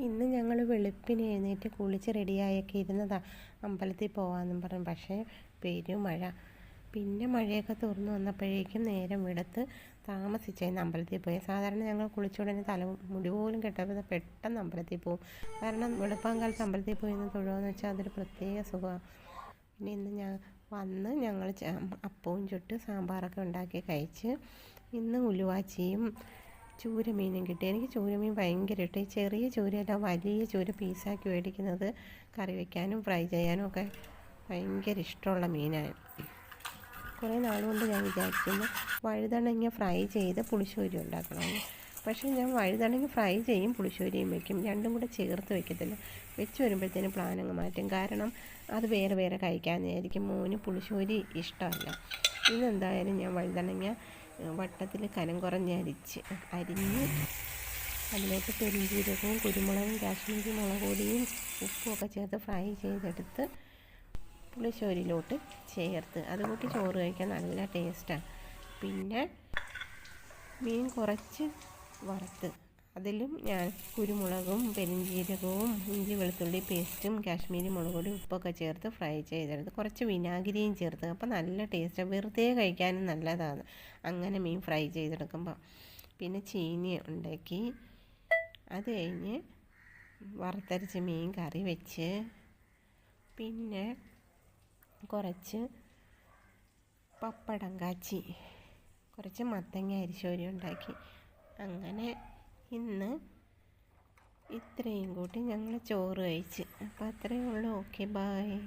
ഇന്ന് ഞങ്ങൾ വെളുപ്പിന് എഴുന്നേറ്റ് കുളിച്ച് റെഡിയായൊക്കെ ഇരുന്നതാണ് അമ്പലത്തിൽ പോകാമെന്നും പറഞ്ഞു. പക്ഷേ പെരും മഴ. പിന്നെ മഴയൊക്കെ തുറന്നു വന്നപ്പോഴേക്കും നേരം വെളുത്ത് താമസിച്ചായിരുന്നു അമ്പലത്തിൽ പോയി. സാധാരണ ഞങ്ങൾ കുളിച്ചുടനെ മുടി പോലും കെട്ടാതെ പെട്ടെന്ന് അമ്പലത്തിൽ പോകും. കാരണം വെളുപ്പാങ്കാലത്ത് അമ്പലത്തിൽ പോയി നിന്ന് തൊഴുകയെന്ന് വെച്ചാൽ അതൊരു പ്രത്യേക സുഖമാണ്. പിന്നെ ഇന്ന് ഞങ്ങൾ അപ്പവും ചുട്ട് സാമ്പാറൊക്കെ ഉണ്ടാക്കി കഴിച്ച്. ഇന്ന് ഉലുവാച്ചിയും ചൂരമീനും കിട്ടി. എനിക്ക് ചൂരമീൻ ഭയങ്കര ഇഷ്ടം. ഈ ചെറിയ ചൂരയല്ല, വലിയ ചൂര പീസാക്കി മേടിക്കുന്നത് കറി വയ്ക്കാനും ഫ്രൈ ചെയ്യാനും ഒക്കെ ഭയങ്കര ഇഷ്ടമുള്ള മീനാണ്. കുറേ നാളുകൊണ്ട് ഞാൻ വിചാരിക്കുന്നു വഴുതണങ്ങ ഫ്രൈ ചെയ്ത് പുളിശ്ശേരി ഉണ്ടാക്കണമെന്ന്. പക്ഷേ ഞാൻ വഴുതണങ്ങ ഫ്രൈ ചെയ്യും, പുളിശ്ശേരിയും വയ്ക്കും. രണ്ടും കൂടെ ചേർത്ത് വയ്ക്കത്തില്ല. വെച്ച് വരുമ്പോഴത്തേനും പ്ലാനങ്ങ് മാറ്റും. കാരണം അത് വേറെ വേറെ കഴിക്കാമെന്ന് വിചാരിക്കും. മോന് പുളിശ്ശേരി ഇഷ്ടമല്ല. ഇന്നെന്തായാലും ഞാൻ വഴുതണങ്ങ വട്ടത്തിൽ കനം കുറഞ്ഞ് അരിഞ്ഞ് അതിലേക്ക് പെരുംജീരകവും കുരുമുളകും കാശ്മീരി മുളക് പൊടിയും ഉപ്പും ഒക്കെ ചേർത്ത് ഫ്രൈ ചെയ്തെടുത്ത് പുളിശ്ശേരിയിലോട്ട് ചേർത്ത് അതുകൂട്ടി ചോറ് കഴിക്കാൻ നല്ല ടേസ്റ്റാണ്. പിന്നെ മീൻ കുറച്ച് വറുത്ത് അതിലും ഞാൻ കുരുമുളകും പെരുംജീരകവും ഇഞ്ചി വെളുത്തുള്ളി പേസ്റ്റും കാശ്മീരി മുളക് പൊടി ഉപ്പൊക്കെ ചേർത്ത് ഫ്രൈ ചെയ്തെടുത്ത് കുറച്ച് വിനാഗിരിയും ചേർത്ത്. അപ്പോൾ നല്ല ടേസ്റ്റാണ്, വെറുതെ കഴിക്കാനും നല്ലതാണ് അങ്ങനെ മീൻ ഫ്രൈ ചെയ്തെടുക്കുമ്പോൾ. പിന്നെ ചീനി ഉണ്ടാക്കി. അത് കഴിഞ്ഞ് വറുത്തരച്ച് മീൻ കറി വെച്ച്. പിന്നെ കുറച്ച് പപ്പടം കാച്ചി, കുറച്ച് മത്തങ്ങ അരിശോരി ഉണ്ടാക്കി. അങ്ങനെ ഇന്ന് ഇത്രയും കൂട്ടി ഞങ്ങൾ ചോറ് കഴിച്ച്. അപ്പോൾ അത്രയേ ഉള്ളൂ. Okay, bye.